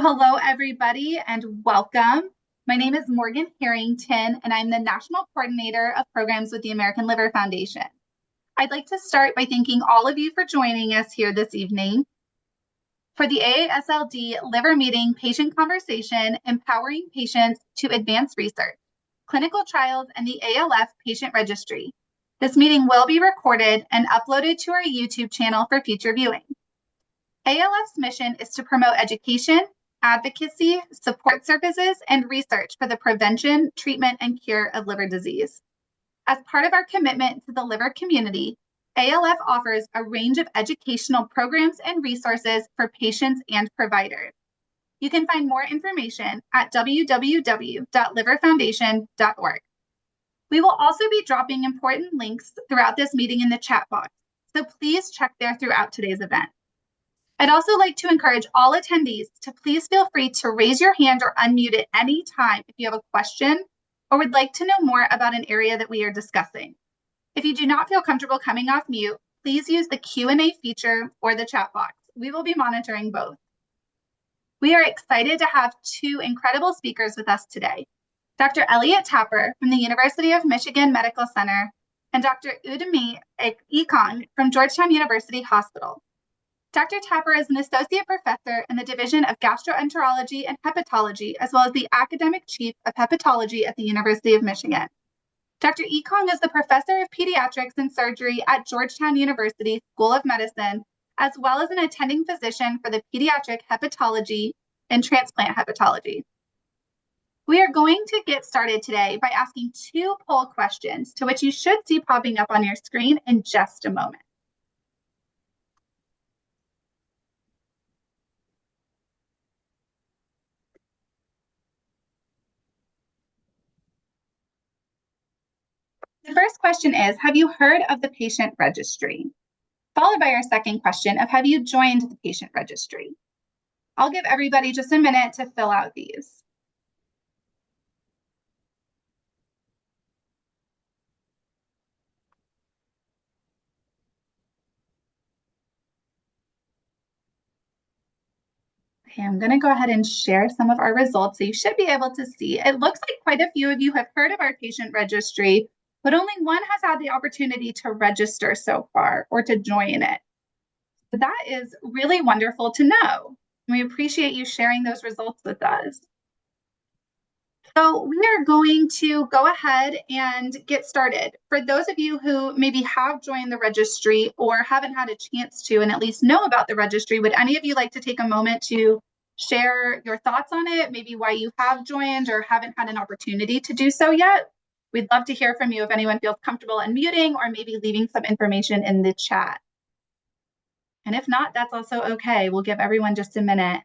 Well, hello, everybody, and welcome. My name is Morgan Harrington, and I'm the National Coordinator of Programs with the American Liver Foundation. I'd like to start by thanking all of you for joining us here this evening for the AASLD Liver Meeting Patient Conversation, Empowering Patients to Advance Research, Clinical Trials, and the ALF Patient Registry. This meeting will be recorded and uploaded to our YouTube channel for future viewing. ALF's mission is to promote education, advocacy, support services, and research for the prevention, treatment, and cure of liver disease. As part of our commitment to the liver community, ALF offers a range of educational programs and resources for patients and providers. You can find more information at www.liverfoundation.org. We will also be dropping important links throughout this meeting in the chat box, so please check there throughout today's event. I'd also like to encourage all attendees to please feel free to raise your hand or unmute at any time if you have a question or would like to know more about an area that we are discussing. If you do not feel comfortable coming off mute, please use the Q&A feature or the chat box. We will be monitoring both. We are excited to have two incredible speakers with us today, Dr. Elliot Tapper from the University of Michigan Medical Center and Dr. Udeme Ekong from Georgetown University Hospital. Dr. Tapper is an associate professor in the Division of Gastroenterology and Hepatology, as well as the academic chief of hepatology at the University of Michigan. Dr. Ekong is the professor of pediatrics and surgery at Georgetown University School of Medicine, as well as an attending physician for the pediatric hepatology and transplant hepatology. We are going to get started today by asking two poll questions, to which you should see popping up on your screen in just a moment. The first question is, have you heard of the patient registry? Followed by our second question of, have you joined the patient registry? I'll give everybody just a minute to fill out these. Okay, I'm going to go ahead and share some of our results so you should be able to see. It looks like quite a few of you have heard of our patient registry, but only one has had the opportunity to register so far or to join it. So that is really wonderful to know. We appreciate you sharing those results with us. So we are going to go ahead and get started. For those of you who maybe have joined the registry or haven't had a chance to and at least know about the registry, would any of you like to take a moment to share your thoughts on it, maybe why you have joined or haven't had an opportunity to do so yet? We'd love to hear from you if anyone feels comfortable unmuting or maybe leaving some information in the chat. And if not, that's also okay. We'll give everyone just a minute.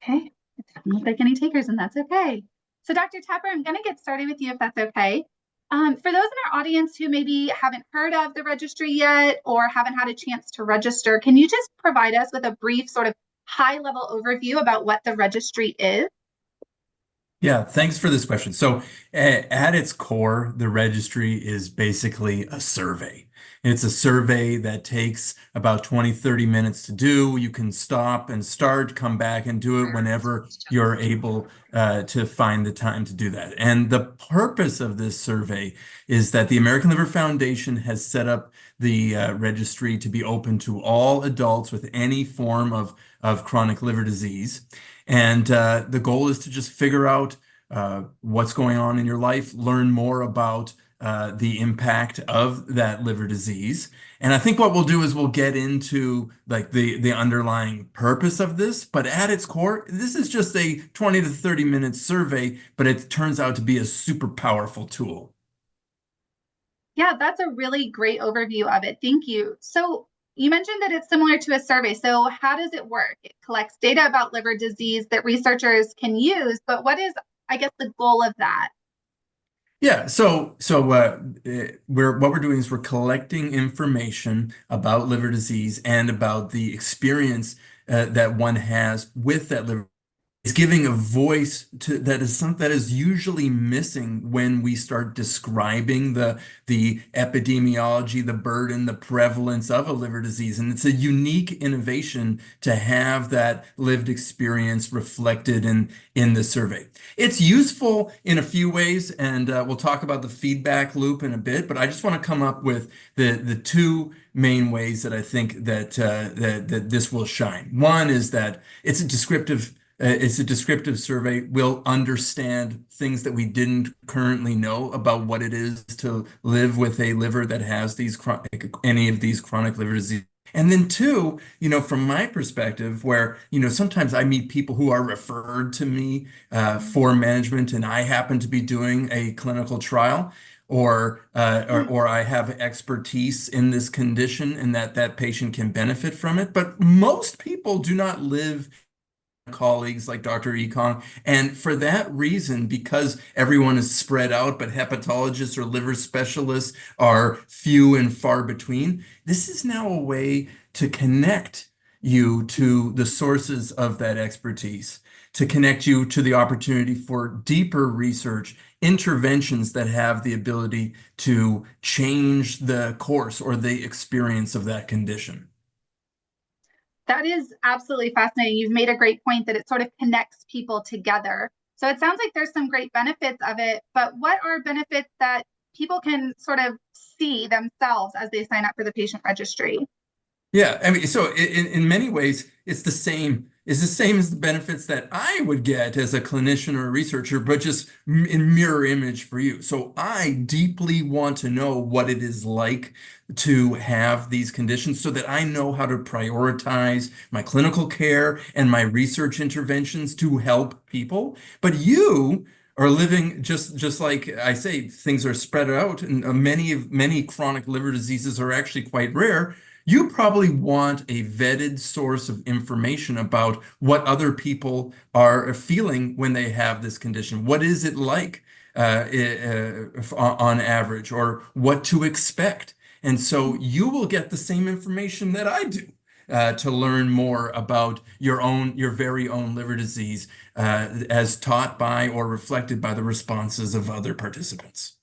Okay, it doesn't look like any takers, and that's okay. So Dr. Tapper, I'm going to get started with you if that's okay. For those in our audience who maybe haven't heard of the registry yet or haven't had a chance to register, can you just provide us with a brief sort of high-level overview about what the registry is? Yeah, thanks for this question. So at its core, the registry is basically a survey. It's a survey that takes about 20, 30 minutes to do. You can stop and start, come back and do it whenever you're able to find the time to do that. And the purpose of this survey is that the American Liver Foundation has set up the registry to be open to all adults with any form of chronic liver disease. And the goal is to just figure out what's going on in your life, learn more about the impact of that liver disease. And I think what we'll do is we'll get into like the underlying purpose of this, but at its core, this is just a 20 to 30 minute survey, but it turns out to be a super powerful tool. Yeah, that's a really great overview of it. Thank you. So you mentioned that it's similar to a survey. So how does it work? It collects data about liver disease that researchers can use, but what is, I guess, the goal of that? Yeah, so what we're doing is we're collecting information about liver disease and about the experience that one has with that liver giving a voice to that is usually missing when we start describing the epidemiology, the burden, the prevalence of a liver disease. And it's a unique innovation to have that lived experience reflected in the survey. It's useful in a few ways, and we'll talk about the feedback loop in a bit, but I just want to come up with the two main ways that I think that this will shine. One is that it's a descriptive survey. We'll understand things that we didn't currently know about what it is to live with a liver that has any of these chronic liver diseases. And then two, from my perspective, where, sometimes I meet people who are referred to me for management, and I happen to be doing a clinical trial, or I have expertise in this condition and that patient can benefit from it. But most people do not live colleagues like Dr. Ekong. And for that reason, because everyone is spread out, but hepatologists or liver specialists are few and far between, this is now a way to connect you to the sources of that expertise, to connect you to the opportunity for deeper research, interventions that have the ability to change the course or the experience of that condition. That is absolutely fascinating. You've made a great point that it sort of connects people together. So it sounds like there's some great benefits of it, but what are benefits that people can sort of see themselves as they sign up for the patient registry? Yeah, I mean, so in many ways, it's the same. It's the same as the benefits that I would get as a clinician or a researcher, but just in mirror image for you. So I deeply want to know what it is like to have these conditions so that I know how to prioritize my clinical care and my research interventions to help people. But you are living just like I say, things are spread out, and many chronic liver diseases are actually quite rare. You probably want a vetted source of information about what other people are feeling when they have this condition. What is it like on average, or what to expect? And so you will get the same information that I do to learn more about your very own liver disease as taught by or reflected by the responses of other participants.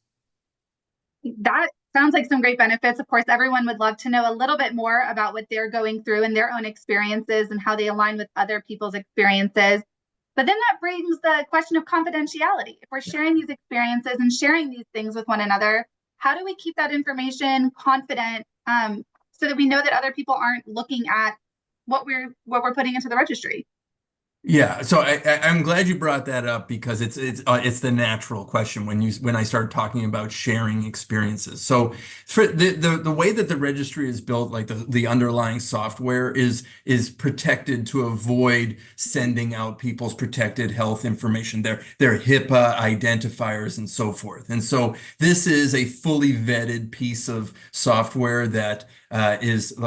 That sounds like some great benefits. Of course, everyone would love to know a little bit more about what they're going through and their own experiences and how they align with other people's experiences. But then that brings the question of confidentiality. If we're sharing these experiences and sharing these things with one another, how do we keep that information confident so that we know that other people aren't looking at what we're putting into the registry? Yeah, so I'm glad you brought that up, because it's the natural question when I start talking about sharing experiences. So for the way that the registry is built, like the underlying software is protected to avoid sending out people's protected health information, their HIPAA identifiers and so forth. And so this is a fully vetted piece of software that is of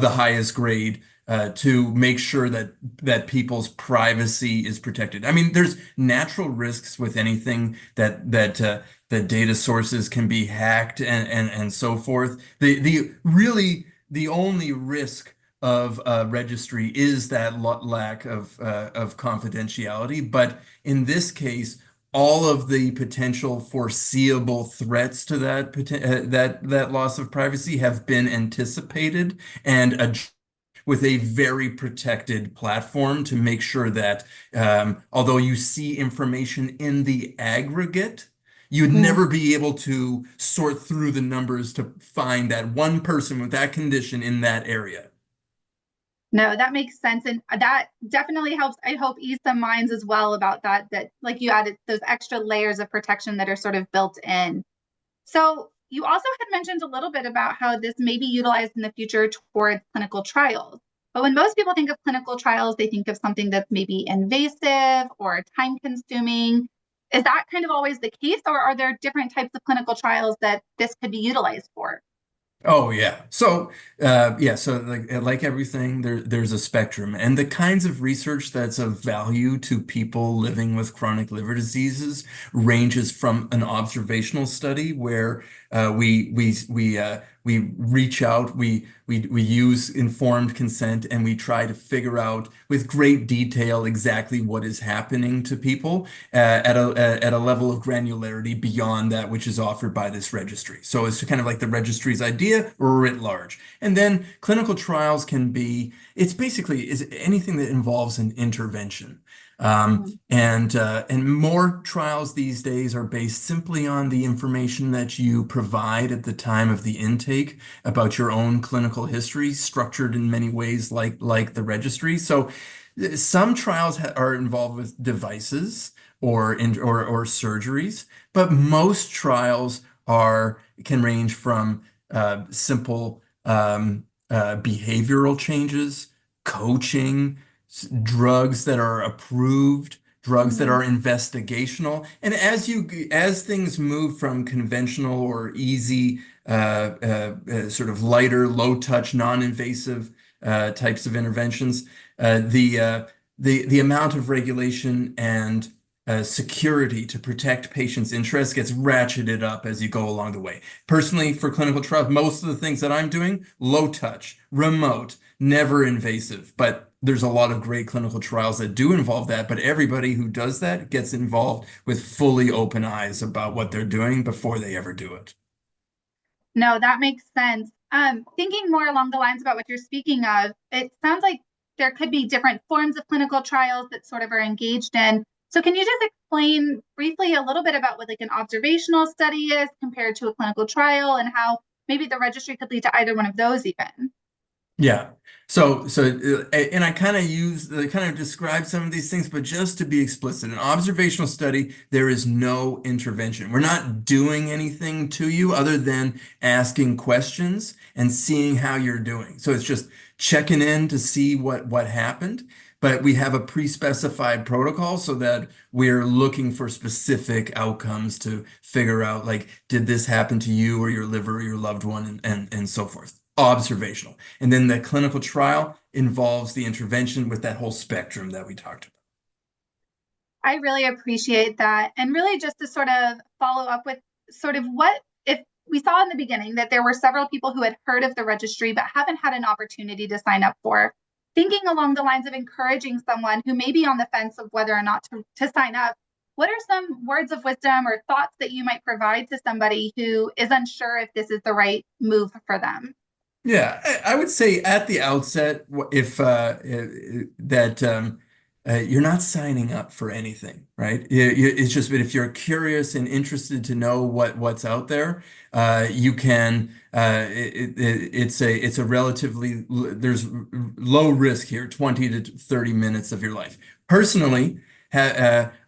the highest grade to make sure that people's privacy is protected. I mean, there's natural risks with anything that data sources can be hacked and so forth. The only risk of a registry is that lack of confidentiality. But in this case, all of the potential foreseeable threats to that loss of privacy have been anticipated and with a very protected platform to make sure that although you see information in the aggregate, you'd never be able to sort through the numbers to find that one person with that condition in that area. No, that makes sense. And that definitely helps, I hope, ease some minds as well about that like you added those extra layers of protection that are sort of built in. So you also had mentioned a little bit about how this may be utilized in the future towards clinical trials. But when most people think of clinical trials, they think of something that's maybe invasive or time consuming. Is that kind of always the case, or are there different types of clinical trials that this could be utilized for? Oh yeah. So so like everything, there's a spectrum, and the kinds of research that's of value to people living with chronic liver diseases ranges from an observational study where we we reach out, we use informed consent, and we try to figure out with great detail exactly what is happening to people at a level of granularity beyond that which is offered by this registry. So it's kind of like the registry's idea writ large. And then clinical trials can be, it's basically is anything that involves an intervention. And more trials these days are based simply on the information that you provide at the time of the intake about your own clinical history, structured in many ways like the registry. So some trials are involved with devices or surgeries, but most trials can range from simple behavioral changes, coaching, drugs that are approved, drugs that are investigational. And as things move from conventional or easy, sort of lighter, low-touch, non-invasive types of interventions, the amount of regulation and security to protect patients' interests gets ratcheted up as you go along the way. Personally, for clinical trials, most of the things that I'm doing, low touch, remote, never invasive. But there's a lot of great clinical trials that do involve that. But everybody who does that gets involved with fully open eyes about what they're doing before they ever do it. No, that makes sense. Thinking more along the lines about what you're speaking of, it sounds like there could be different forms of clinical trials that sort of are engaged in. So can you just explain briefly a little bit about what like an observational study is compared to a clinical trial and how maybe the registry could lead to either one of those even? Yeah. And I kind of describe some of these things, but just to be explicit, an observational study, there is no intervention. We're not doing anything to you other than asking questions and seeing how you're doing. So it's just checking in to see what happened. But we have a pre-specified protocol so that we're looking for specific outcomes to figure out, like, did this happen to you or your liver or your loved one and so forth. Observational. And then the clinical trial involves the intervention with that whole spectrum that we talked about. I really appreciate that. And really just to sort of follow up with sort of what if we saw in the beginning that there were several people who had heard of the registry but haven't had an opportunity to sign up for, thinking along the lines of encouraging someone who may be on the fence of whether or not to sign up, what are some words of wisdom or thoughts that you might provide to somebody who is unsure if this is the right move for them? Yeah, I would say at the outset, if that you're not signing up for anything, right? It's just, but if you're curious and interested to know what's out there, you can. It's a relatively there's low risk here, 20 to 30 minutes of your life. Personally,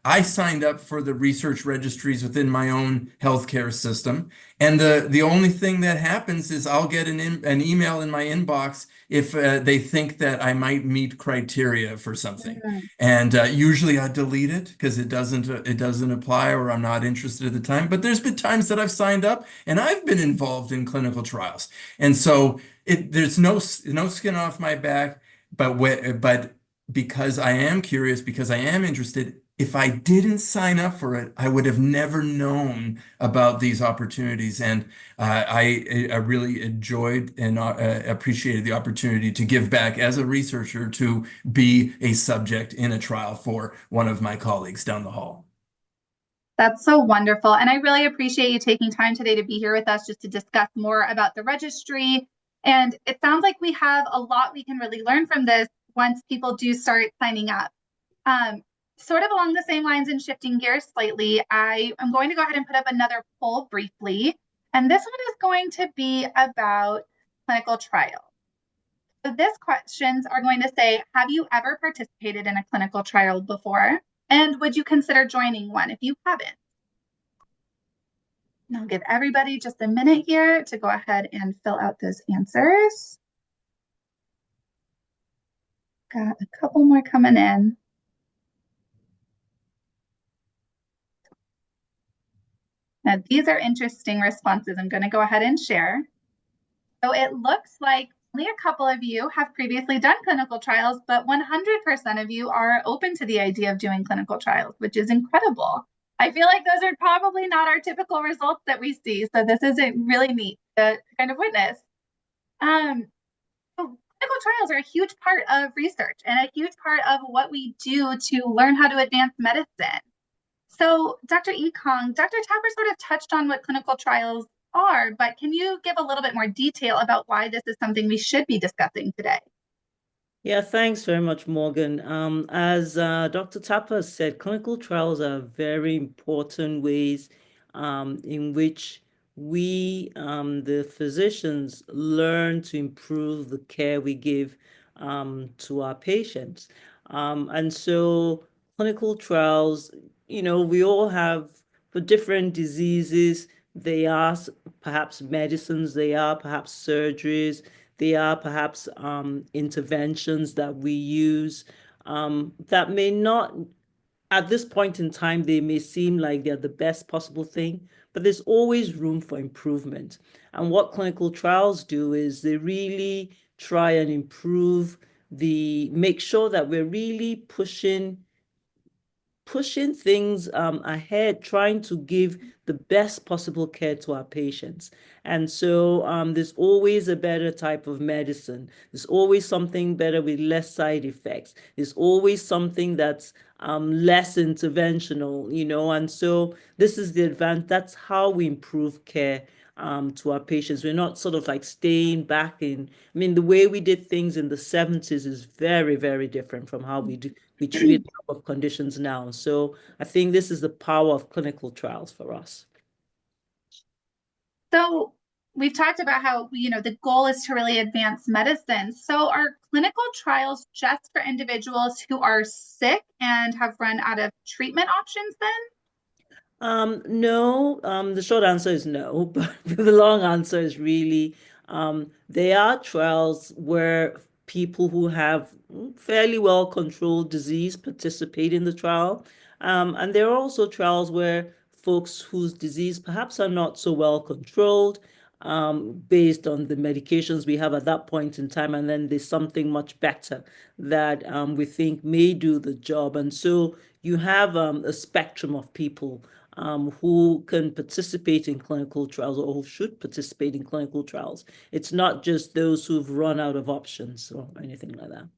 I signed up for the research registries within my own healthcare system. And the only thing that happens is I'll get an email in my inbox if they think that I might meet criteria for something. And usually I delete it because it doesn't apply or I'm not interested at the time. But there's been times that I've signed up and I've been involved in clinical trials. And so there's no skin off my back, but because I am curious, because I am interested, if I didn't sign up for it, I would have never known about these opportunities. And I really enjoyed and appreciated the opportunity to give back as a researcher to be a subject in a trial for one of my colleagues down the hall. That's so wonderful. And I really appreciate you taking time today to be here with us just to discuss more about the registry. And it sounds like we have a lot we can really learn from this once people do start signing up. Sort of along the same lines and shifting gears slightly, I am going to go ahead and put up another poll briefly. And this one is going to be about clinical trials. So this questions are going to say, have you ever participated in a clinical trial before? And would you consider joining one if you haven't? And I'll give everybody just a minute here to go ahead and fill out those answers. Got a couple more coming in. Now, these are interesting responses. I'm going to go ahead and share. So it looks like only a couple of you have previously done clinical trials, but 100% of you are open to the idea of doing clinical trials, which is incredible. I feel like those are probably not our typical results that we see. So this is really neat. to kind of witness. So clinical trials are a huge part of research and a huge part of what we do to learn how to advance medicine. So Dr. Ekong, Dr. Tapper sort of touched on what clinical trials are, but can you give a little bit more detail about why this is something we should be discussing today? Yeah, thanks very much, Morgan. As Dr. Tapper said, clinical trials are very important ways in which we, the physicians, learn to improve the care we give to our patients. And so clinical trials, we all have, for different diseases, they are perhaps medicines, they are perhaps surgeries, they are perhaps interventions that we use that may not, at this point in time, they may seem like they're the best possible thing, but there's always room for improvement. And what clinical trials do is they really try and make sure that we're really pushing things ahead, trying to give the best possible care to our patients. And so there's always a better type of medicine. There's always something better with less side effects. There's always something that's less interventional, and so this is the advantage. That's how we improve care to our patients. We're not sort of like staying back I mean, the way we did things in the 70s is very, very different from how we treat a lot of conditions now. So I think this is the power of clinical trials for us. So we've talked about how, the goal is to really advance medicine. So are clinical trials just for individuals who are sick and have run out of treatment options then? No, the short answer is no, but the long answer is really, there are trials where people who have fairly well controlled disease participate in the trial. And there are also trials where folks whose disease perhaps are not so well controlled, based on the medications we have at that point in time, and then there's something much better that we think may do the job. And so you have a spectrum of people who can participate in clinical trials or who should participate in clinical trials. It's not just those who've run out of options or anything like that.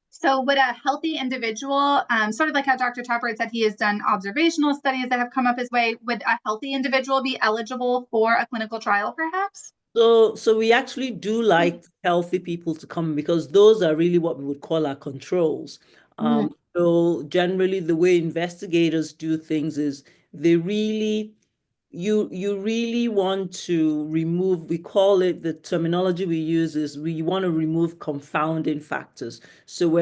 So would a healthy individual, sort of like how Dr. Tapper said he has done observational studies that have come up his way, would a healthy individual be eligible for a clinical trial perhaps? So we actually do like healthy people to come because those are really what we would call our controls. So generally the way investigators do things is they really you really want to remove, we call it, the terminology we use is we want to remove confounding factors. So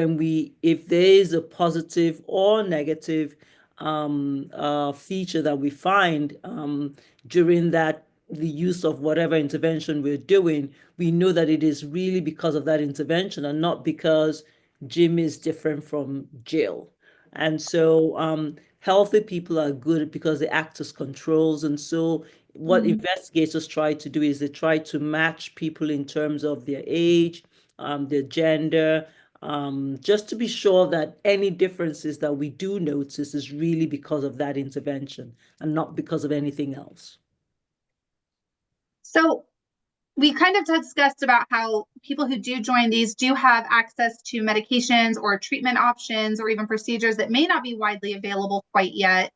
if there is a positive or negative feature that we find during the use of whatever intervention we're doing, we know that it is really because of that intervention and not because Jim is different from Jill. And so healthy people are good because they act as controls. And so what investigators try to do is they try to match people in terms of their age, their gender, just to be sure that any differences that we do notice is really because of that intervention and not because of anything else. So we kind of discussed about how people who do join these do have access to medications or treatment options or even procedures that may not be widely available quite yet.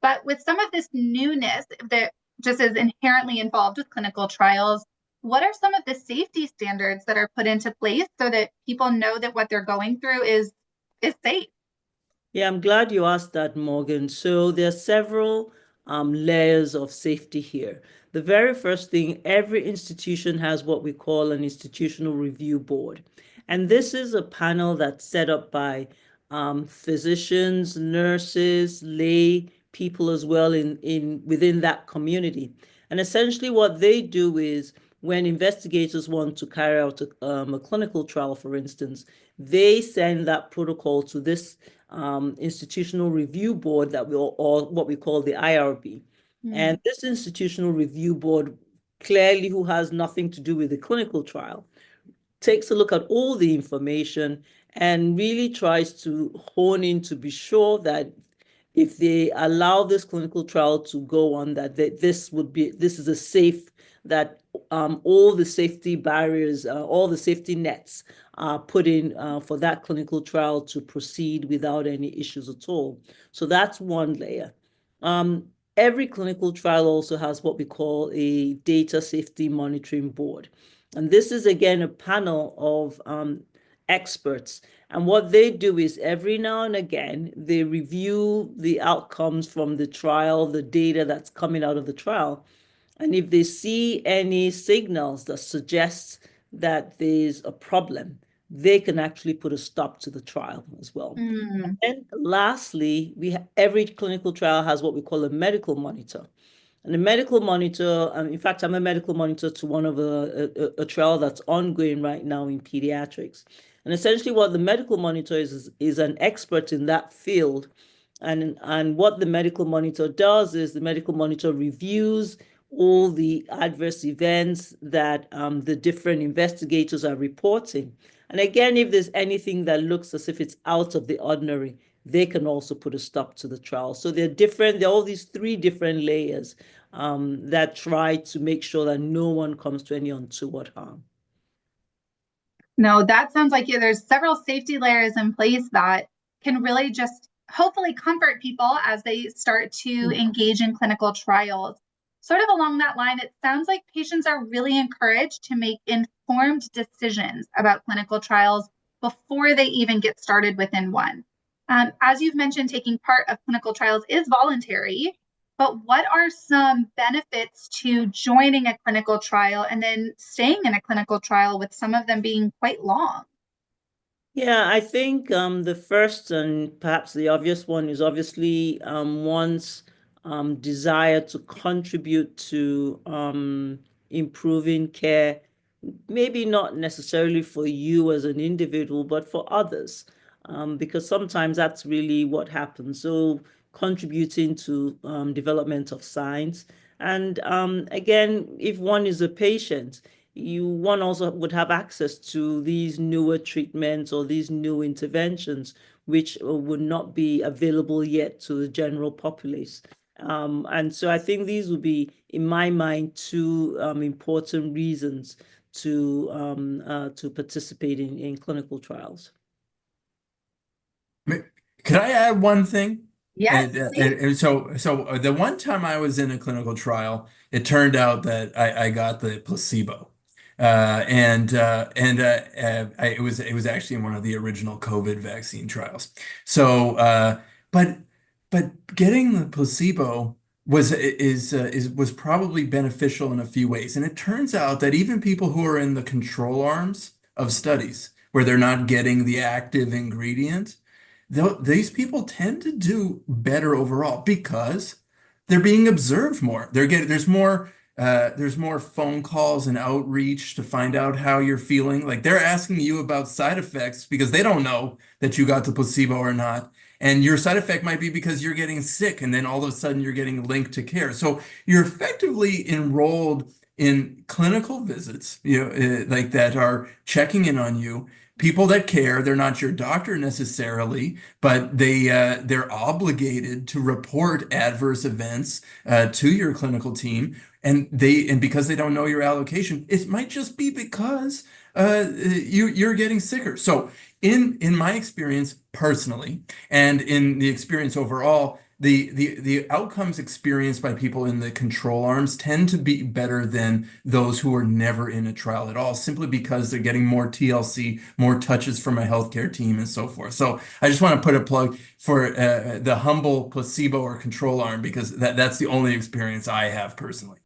But with some of this newness that just is inherently involved with clinical trials, what are some of the safety standards that are put into place so that people know that what they're going through is safe? Yeah, I'm glad you asked that, Morgan. So there are several layers of safety here. The very first thing, every institution has what we call an institutional review board. And this is a panel that's set up by physicians, nurses, lay people as well within that community. And essentially what they do is when investigators want to carry out a clinical trial, for instance, they send that protocol to this institutional review board or what we call the IRB. And this institutional review board, clearly who has nothing to do with the clinical trial, takes a look at all the information and really tries to hone in to be sure that if they allow this clinical trial to go on, that this is a safe, that all the safety barriers, all the safety nets are put in for that clinical trial to proceed without any issues at all. So that's one layer. Every clinical trial also has what we call a data safety monitoring board. And this is, again, a panel of experts. And what they do is every now and again, they review the outcomes from the trial, the data that's coming out of the trial. And if they see any signals that suggest that there's a problem, they can actually put a stop to the trial as well. Mm. And lastly, every clinical trial has what we call a medical monitor. And the medical monitor, in fact, I'm a medical monitor to one of a trial that's ongoing right now in pediatrics. And essentially what the medical monitor is an expert in that field. And what the medical monitor does is the medical monitor reviews all the adverse events that the different investigators are reporting. And again, if there's anything that looks as if it's out of the ordinary, they can also put a stop to the trial. So there are all these three different layers that try to make sure that no one comes to any untoward harm. No, that sounds like there's several safety layers in place that can really just hopefully comfort people as they start to engage in clinical trials. Sort of along that line, it sounds like patients are really encouraged to make informed decisions about clinical trials before they even get started within one. As you've mentioned, taking part of clinical trials is voluntary, but what are some benefits to joining a clinical trial and then staying in a clinical trial, with some of them being quite long? Yeah, I think the first and perhaps the obvious one is obviously one's desire to contribute to improving care, maybe not necessarily for you as an individual, but for others, because sometimes that's really what happens. So contributing to development of science. And again, if one is a patient, one also would have access to these newer treatments or these new interventions, which would not be available yet to the general populace. And so I think these would be, in my mind, two important reasons to participate in clinical trials. Could I add one thing? Yes, So the one time I was in a clinical trial, it turned out that I got the placebo. It was actually in one of the original COVID vaccine trials. So but getting the placebo was probably beneficial in a few ways. And it turns out that even people who are in the control arms of studies where they're not getting the active ingredient, these people tend to do better overall because they're being observed more. There's more phone calls and outreach to find out how you're feeling. Like they're asking you about side effects because they don't know that you got the placebo or not. And your side effect might be because you're getting sick, and then all of a sudden you're getting linked to care. So you're effectively enrolled in clinical visits, like that are checking in on you. People that care, they're not your doctor necessarily, but they're obligated to report adverse events to your clinical team, and because they don't know your allocation, it might just be because you're getting sicker. So in my experience personally, and in the experience overall, the outcomes experienced by people in the control arms tend to be better than those who are never in a trial at all, simply because they're getting more TLC, more touches from a healthcare team, and so forth. So I just want to put a plug for the humble placebo or control arm, because that's the only experience I have personally.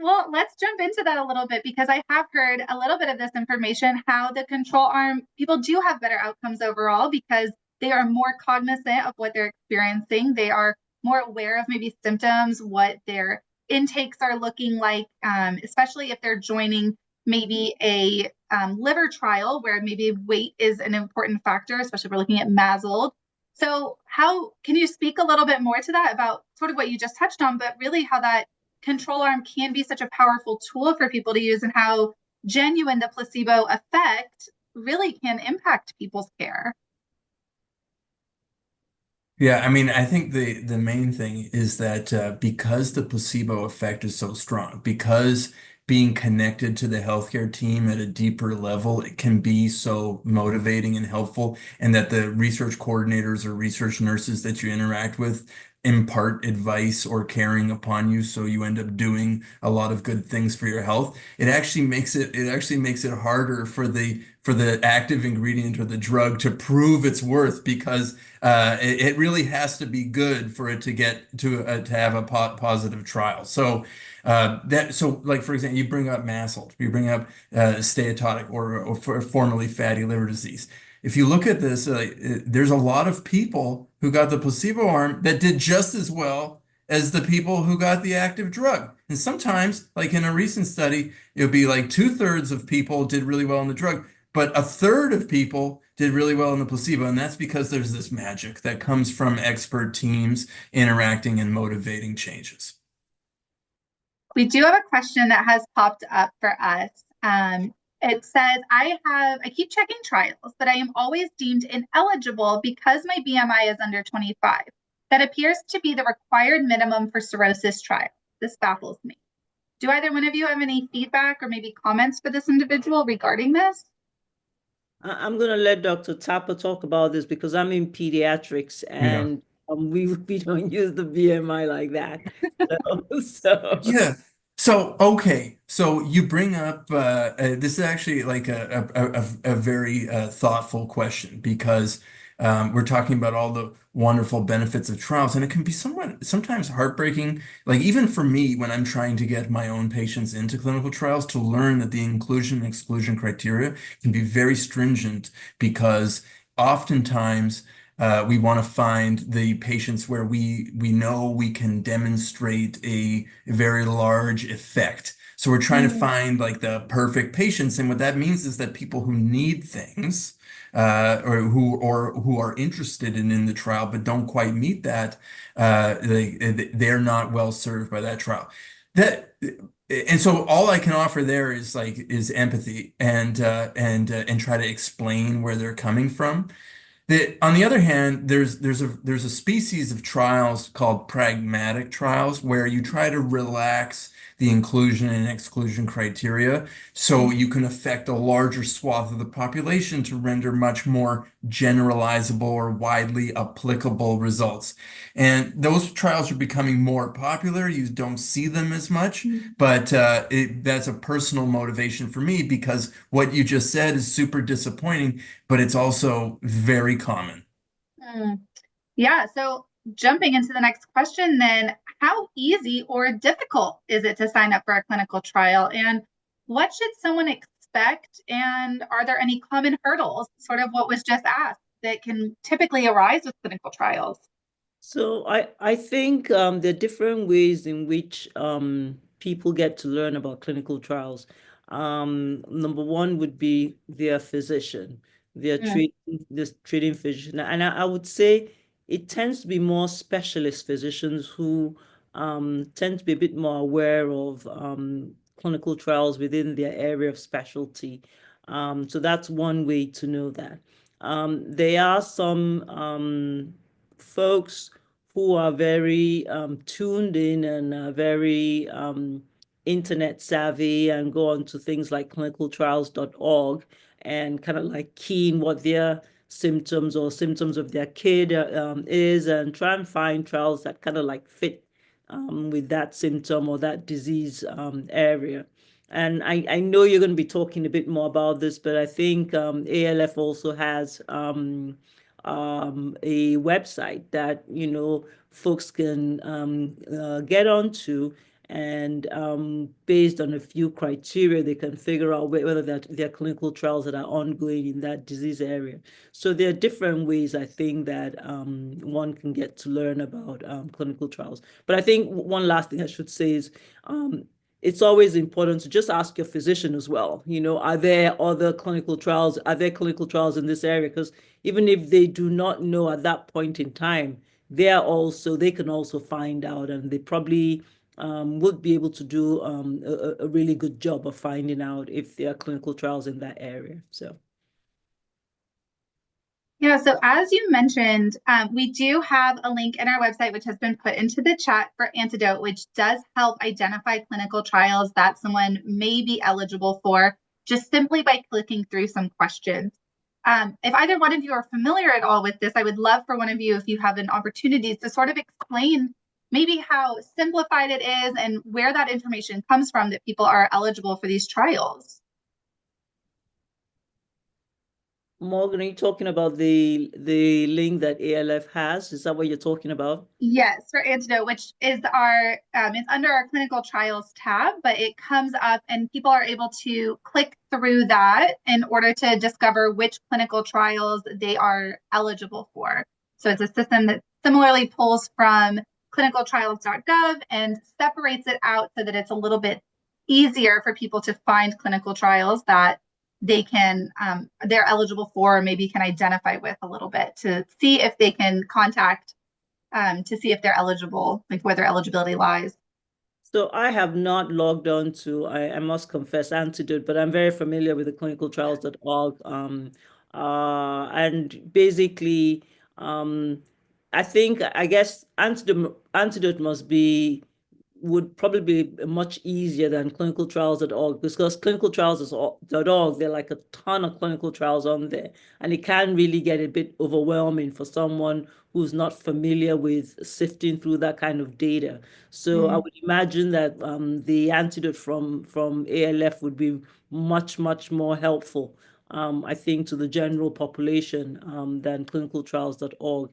Well, let's jump into that a little bit, because I have heard a little bit of this information, how the control arm people do have better outcomes overall because they are more cognizant of what they're experiencing. They are more aware of maybe symptoms, what their intakes are looking like, especially if they're joining maybe a liver trial where maybe weight is an important factor, especially if we're looking at MASLD. So how can you speak a little bit more to that, about sort of what you just touched on, but really how that control arm can be such a powerful tool for people to use, and how genuine the placebo effect really can impact people's care? Yeah, I mean, I think the main thing is that because the placebo effect is so strong, because being connected to the healthcare team at a deeper level, it can be so motivating and helpful, and that the research coordinators or research nurses that you interact with impart advice or caring upon you, so you end up doing a lot of good things for your health. It actually makes it harder for the active ingredient or the drug to prove its worth, because it really has to be good for it to get to have a positive trial. So like for example, you bring up MASLD, you bring up steatotic or formerly fatty liver disease. If you look at this, there's a lot of people who got the placebo arm that did just as well as the people who got the active drug. And sometimes, like in a recent study, it would be like 2/3 of people did really well in the drug, but 1/3 of people did really well in the placebo. And that's because there's this magic that comes from expert teams interacting and motivating changes. We do have a question that has popped up for us. It says, I keep checking trials, but I am always deemed ineligible because my BMI is under 25. That appears to be the required minimum for cirrhosis trials. This baffles me. Do either one of you have any feedback or maybe comments for this individual regarding this? I'm going to let Dr. Tapper talk about this because I'm in pediatrics and we don't use the BMI like that. Yeah. So, okay. So you bring up this is actually like a very thoughtful question, because we're talking about all the wonderful benefits of trials, and it can be sometimes heartbreaking, like even for me when I'm trying to get my own patients into clinical trials, to learn that the inclusion and exclusion criteria can be very stringent, because oftentimes we want to find the patients where we know we can demonstrate a very large effect. So we're trying to find like the perfect patients, and what that means is that people who need things or who are interested in the trial but don't quite meet that, they're not well served by that trial. And so all I can offer there is empathy and try to explain where they're coming from. On the other hand, there's a species of trials called pragmatic trials, where you try to relax the inclusion and exclusion criteria so you can affect a larger swath of the population to render much more generalizable or widely applicable results. And those trials are becoming more popular. You don't see them as much, but that's a personal motivation for me, because what you just said is super disappointing, but it's also very common. Yeah, so jumping into the next question then, how easy or difficult is it to sign up for a clinical trial? And what should someone expect? And are there any common hurdles, sort of what was just asked, that can typically arise with clinical trials? So I think there are different ways in which people get to learn about clinical trials. Number one would be their physician, their treating physician. And I would say it tends to be more specialist physicians who tend to be a bit more aware of clinical trials within their area of specialty. So that's one way to know that. There are some folks who are very tuned in and very internet savvy and go on to things like clinicaltrials.org and kind of like key in what their symptoms or symptoms of their kid is, and try and find trials that kind of like fit with that symptom or that disease area. And I know you're going to be talking a bit more about this, but I think ALF also has a website that folks can get onto, and based on a few criteria, they can figure out whether there are clinical trials that are ongoing in that disease area. So there are different ways, I think, that one can get to learn about clinical trials. But I think one last thing I should say is it's always important to just ask your physician as well. Are there other clinical trials? Are there clinical trials in this area? Because even if they do not know at that point in time, they can also find out, and they probably would be able to do a really good job of finding out if there are clinical trials in that area. So. Yeah, so as you mentioned, we do have a link in our website, which has been put into the chat for Antidote, which does help identify clinical trials that someone may be eligible for just simply by clicking through some questions. If either one of you are familiar at all with this, I would love for one of you, if you have an opportunity, to sort of explain maybe how simplified it is and where that information comes from that people are eligible for these trials. Morgan, are you talking about the link that ALF has? Is that what you're talking about? Yes, for Antidote, which is it's under our clinical trials tab, but it comes up and people are able to click through that in order to discover which clinical trials they are eligible for. So it's a system that similarly pulls from clinicaltrials.gov and separates it out so that it's a little bit easier for people to find clinical trials that they're eligible for, or maybe can identify with a little bit to see if they can contact to see if they're eligible, like where their eligibility lies. So I have not logged on to, I must confess, Antidote, but I'm very familiar with the clinicaltrials.org. And basically, I guess Antidote would probably be much easier than clinicaltrials.org, because clinicaltrials.org, there are like a ton of clinical trials on there, and it can really get a bit overwhelming for someone who's not familiar with sifting through that kind of data. So I would imagine that the Antidote from ALF would be much, much more helpful, I think, to the general population than clinicaltrials.org.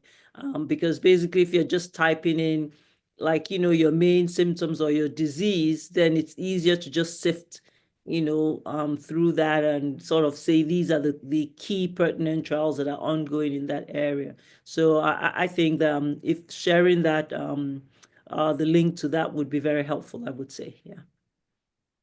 Because basically, if you're just typing in, like, your main symptoms or your disease, then it's easier to just sift, through that and sort of say these are the key pertinent trials that are ongoing in that area. So I think that if sharing that, the link to that would be very helpful, I would say. Yeah.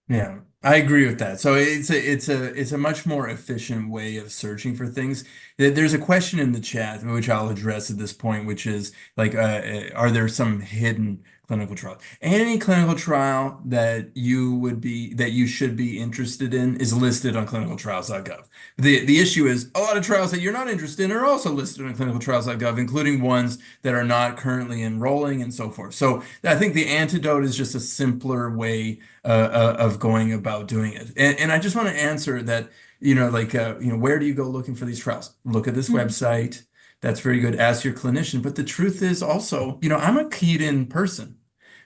Yeah, I agree with that. So it's a much more efficient way of searching for things. There's a question in the chat, which I'll address at this point, which is like, are there some hidden clinical trials? Any clinical trial that you should be interested in is listed on clinicaltrials.gov. The issue is a lot of trials that you're not interested in are also listed on clinicaltrials.gov, including ones that are not currently enrolling and so forth. So I think the antidote is just a simpler way of going about doing it. And I just want to answer that, where do you go looking for these trials? Look at this website. That's very good. Ask your clinician. But the truth is also, I'm a keyed in person,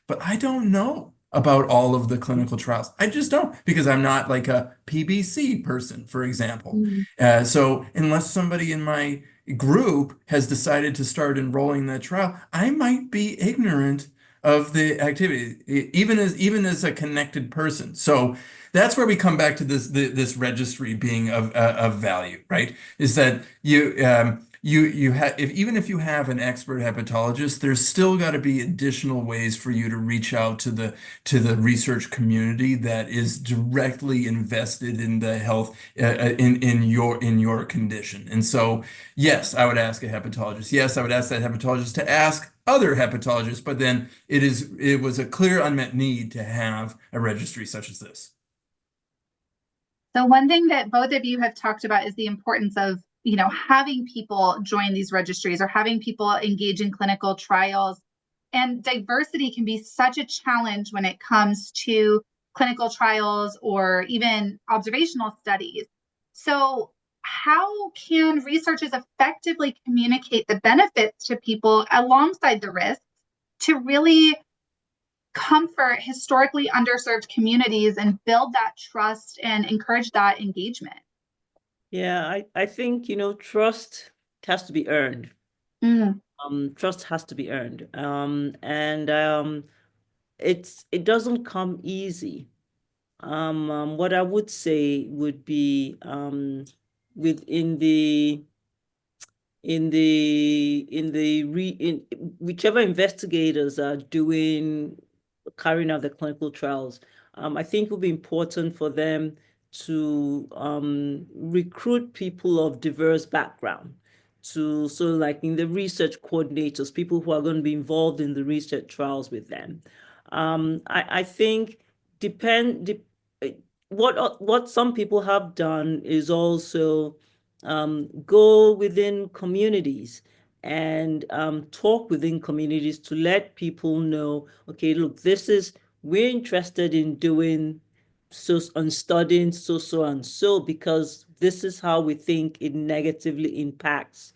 but I don't know about all of the clinical trials. I just don't, because I'm not like a PBC person, for example. So unless somebody in my group has decided to start enrolling that trial, I might be ignorant of the activity, even as a connected person. So that's where we come back to this registry being of value, right? Is that you have, even if you have an expert hepatologist, there's still got to be additional ways for you to reach out to the research community that is directly invested in the health in your condition. And so, yes, I would ask a hepatologist. Yes, I would ask that hepatologist to ask other hepatologists, but then it was a clear unmet need to have a registry such as this. So one thing that both of you have talked about is the importance of, having people join these registries or having people engage in clinical trials. And diversity can be such a challenge when it comes to clinical trials or even observational studies. So how can researchers effectively communicate the benefits to people alongside the risks to really comfort historically underserved communities and build that trust and encourage that engagement? Yeah, I think, trust has to be earned. Trust has to be earned. And it doesn't come easy. What I would say would be within the whichever investigators are carrying out the clinical trials, I think it would be important for them to recruit people of diverse background, so like in the research coordinators, people who are going to be involved in the research trials with them. I think what some people have done is also go within communities and talk within communities to let people know, okay, look, we're interested in doing on studying so and so because this is how we think it negatively impacts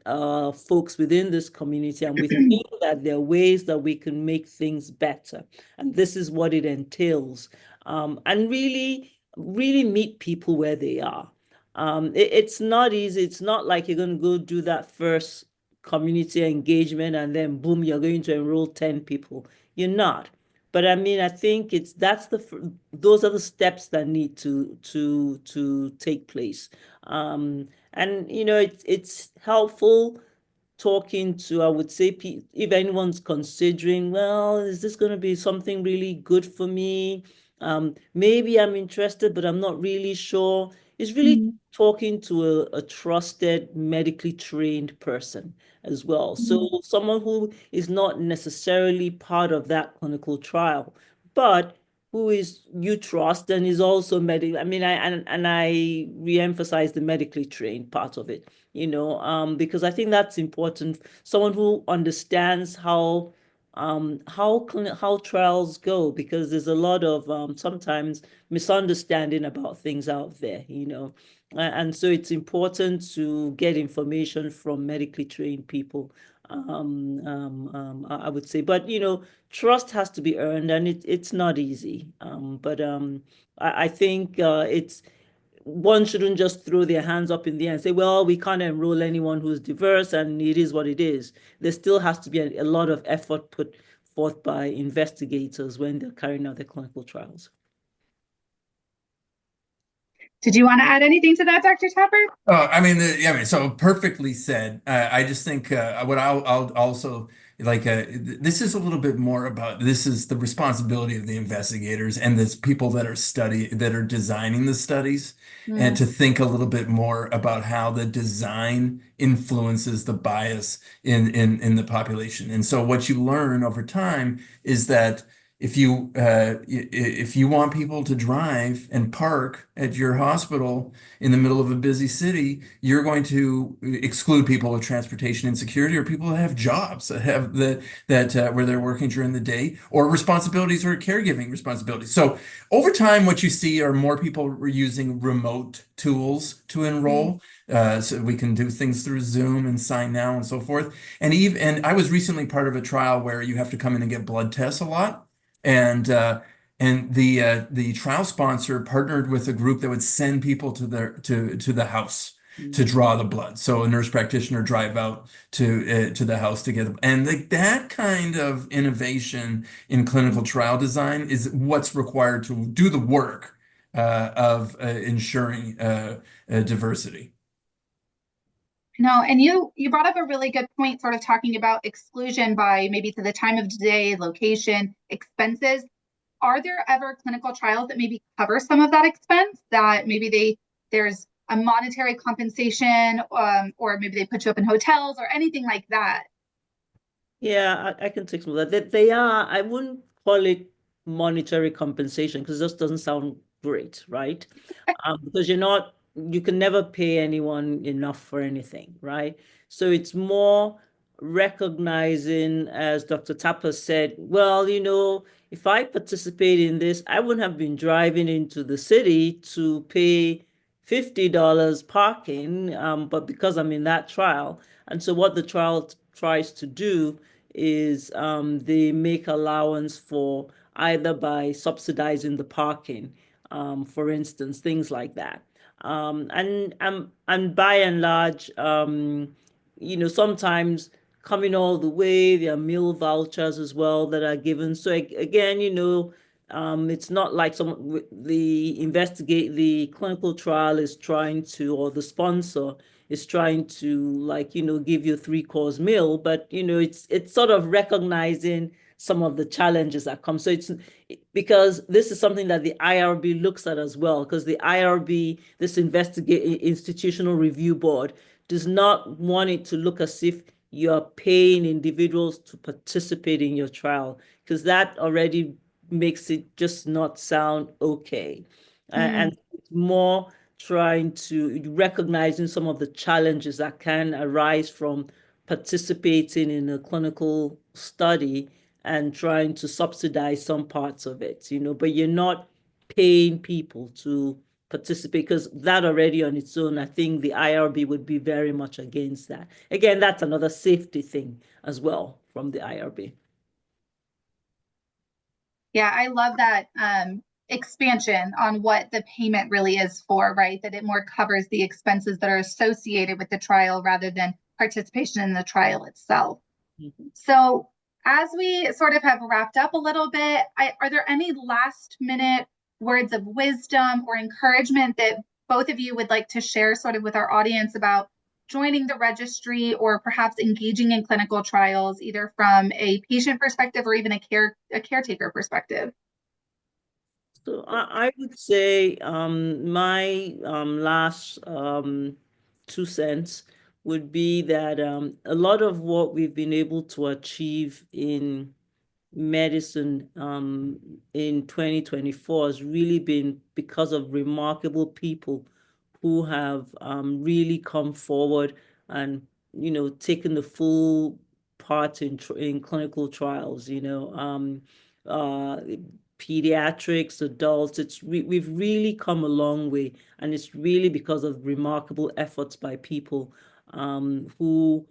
folks within this community, and we think that there are ways that we can make things better, and this is what it entails, and really, really meet people where they are. It's not easy. It's not like you're going to go do that first community engagement and then boom, you're going to enroll 10 people. You're not. But I mean, I think those are the steps that need to take place. And it's helpful talking to, I would say, if anyone's considering, well, is this going to be something really good for me? Maybe I'm interested, but I'm not really sure. It's really talking to a trusted, medically trained person as well. So someone who is not necessarily part of that clinical trial, but who is you trust and is also medical. I mean, I re-emphasize the medically trained part of it, because I think that's important. Someone who understands how trials go, because there's a lot of sometimes misunderstanding about things out there, and so it's important to get information from medically trained people. I would say, but trust has to be earned, and it's not easy. But I think it's one shouldn't just throw their hands up in the air and say, well, we can't enroll anyone who's diverse, and it is what it is. There still has to be a lot of effort put forth by investigators when they're carrying out their clinical trials. Did you want to add anything to that, Dr. Tapper? So perfectly said. I just think what I'll also this is a little bit more about this is the responsibility of the investigators and the people that are designing the studies, and to think a little bit more about how the design influences the bias in the population. And so what you learn over time is that if you want people to drive and park at your hospital in the middle of a busy city, you're going to exclude people with transportation insecurity or people that have jobs that have where they're working during the day, or responsibilities or caregiving responsibilities. So over time, what you see are more people using remote tools to enroll. So we can do things through Zoom and Sign Now and so forth. And I was recently part of a trial where you have to come in and get blood tests a lot. And the trial sponsor partnered with a group that would send people to the house to draw the blood. So a nurse practitioner drive out to the house to get them. And that kind of innovation in clinical trial design is what's required to do the work of ensuring diversity. No, and you brought up a really good point, sort of talking about exclusion by maybe to the time of day, location, expenses. Are there ever clinical trials that maybe cover some of that expense, that maybe there's a monetary compensation, or maybe they put you up in hotels or anything like that? Yeah, I can take some of that. They are, I wouldn't call it monetary compensation because it just doesn't sound great, right? Because you can never pay anyone enough for anything, right? So it's more recognizing, as Dr. Tapper said, well, if I participate in this, I wouldn't have been driving into the city to pay $50 parking, but because I'm in that trial. And so what the trial tries to do is they make allowance for either by subsidizing the parking, for instance, things like that. And by and large, sometimes coming all the way, there are meal vouchers as well that are given. So again, it's not like the clinical trial is trying to, or the sponsor is trying to give you a 3-course meal, but it's sort of recognizing some of the challenges that come. So it's because this is something that the IRB looks at as well, because the IRB, this institutional review board, does not want it to look as if you're paying individuals to participate in your trial, because that already makes it just not sound okay. And it's more trying to recognizing some of the challenges that can arise from participating in a clinical study and trying to subsidize some parts of it, but you're not paying people to participate, because that already on its own, I think the IRB would be very much against that. Again, that's another safety thing as well from the IRB. Yeah, I love that expansion on what the payment really is for, right? That it more covers the expenses that are associated with the trial rather than participation in the trial itself. Mhm. So as we sort of have wrapped up a little bit, are there any last minute words of wisdom or encouragement that both of you would like to share sort of with our audience about joining the registry or perhaps engaging in clinical trials, either from a patient perspective or even a caretaker perspective? So I would say my last 2 cents would be that a lot of what we've been able to achieve in medicine in 2024 has really been because of remarkable people who have really come forward and taken the full part in clinical trials. Uh, Pediatrics, adults. We've really come a long way, and it's really because of remarkable efforts by people who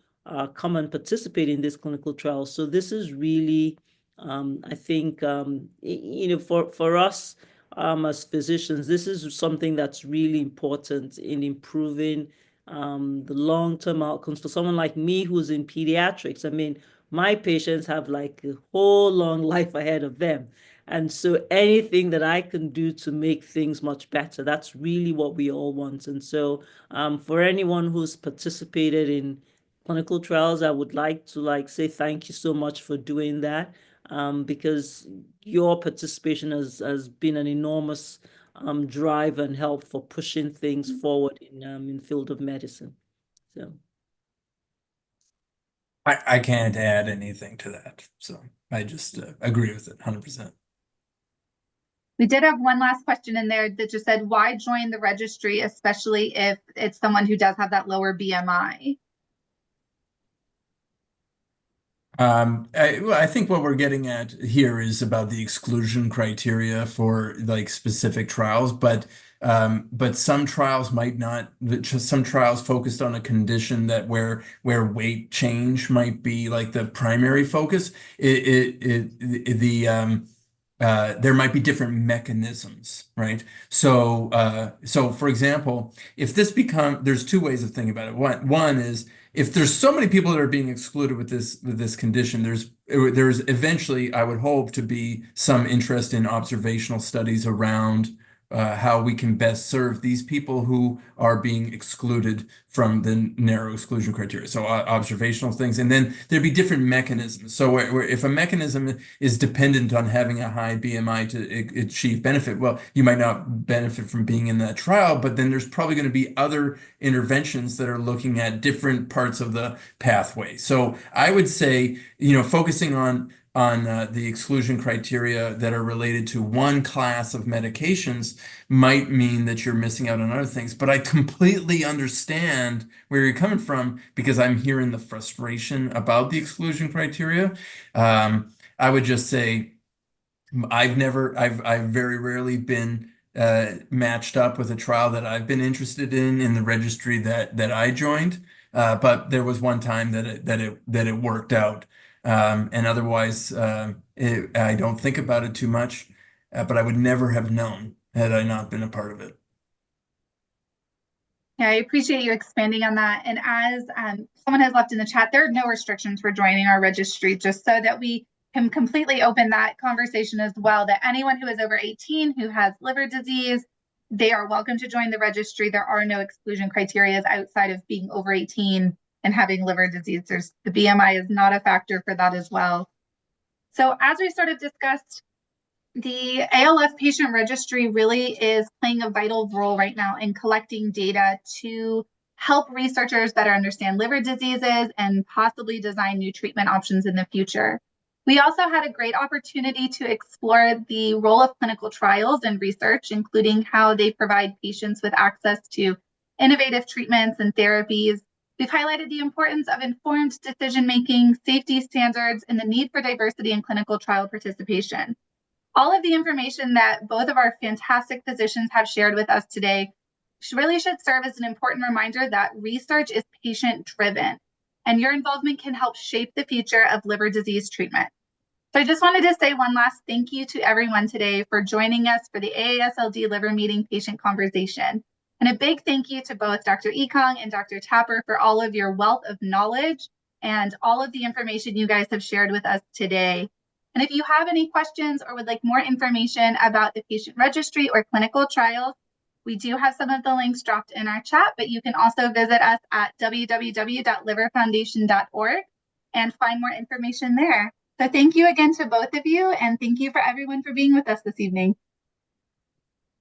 come and participate in this clinical trial. So this is really, I think, for us as physicians, this is something that's really important in improving the long-term outcomes for someone like me who's in pediatrics. I mean, my patients have like a whole long life ahead of them. And so anything that I can do to make things much better, that's really what we all want. And so for anyone who's participated in clinical trials, I would like to say thank you so much for doing that, because your participation has been an enormous drive and help for pushing things forward in field of medicine. So I can't add anything to that. So I just agree with it 100%. We did have one last question in there that just said, why join the registry, especially if it's someone who does have that lower BMI? I think what we're getting at here is about the exclusion criteria for like specific trials, but some trials might not. Just some trials focused on a condition that where weight change might be like the primary focus. There might be different mechanisms, right? So for example, if there's two ways of thinking about it. One is, if there's so many people that are being excluded with this condition, there's eventually, I would hope, to be some interest in observational studies around how we can best serve these people who are being excluded from the narrow exclusion criteria. So observational things, and then there'd be different mechanisms. So if a mechanism is dependent on having a high BMI to achieve benefit, well, you might not benefit from being in that trial, but then there's probably going to be other interventions that are looking at different parts of the pathway. So I would say, focusing on the exclusion criteria that are related to one class of medications might mean that you're missing out on other things. But I completely understand where you're coming from, because I'm hearing the frustration about the exclusion criteria. I would just say I've very rarely been matched up with a trial that I've been interested in the registry that I joined. But there was one time that it worked out. And otherwise, I don't think about it too much, but I would never have known had I not been a part of it. Yeah, I appreciate you expanding on that. And as someone has left in the chat, there are no restrictions for joining our registry, just so that we can completely open that conversation as well, that anyone who is over 18 who has liver disease, they are welcome to join the registry. There are no exclusion criteria outside of being over 18 and having liver disease. The BMI is not a factor for that as well. So as we sort of discussed, the ALF Patient Registry really is playing a vital role right now in collecting data to help researchers better understand liver diseases and possibly design new treatment options in the future. We also had a great opportunity to explore the role of clinical trials and research, including how they provide patients with access to innovative treatments and therapies. We've highlighted the importance of informed decision-making, safety standards, and the need for diversity in clinical trial participation. All of the information that both of our fantastic physicians have shared with us today really should serve as an important reminder that research is patient-driven, and your involvement can help shape the future of liver disease treatment. So I just wanted to say one last thank you to everyone today for joining us for the AASLD Liver Meeting Patient Conversation. And a big thank you to both Dr. Ekong and Dr. Tapper for all of your wealth of knowledge and all of the information you guys have shared with us today. And if you have any questions or would like more information about the patient registry or clinical trials, we do have some of the links dropped in our chat, but you can also visit us at www.liverfoundation.org and find more information there. So thank you again to both of you, and thank you for everyone for being with us this evening.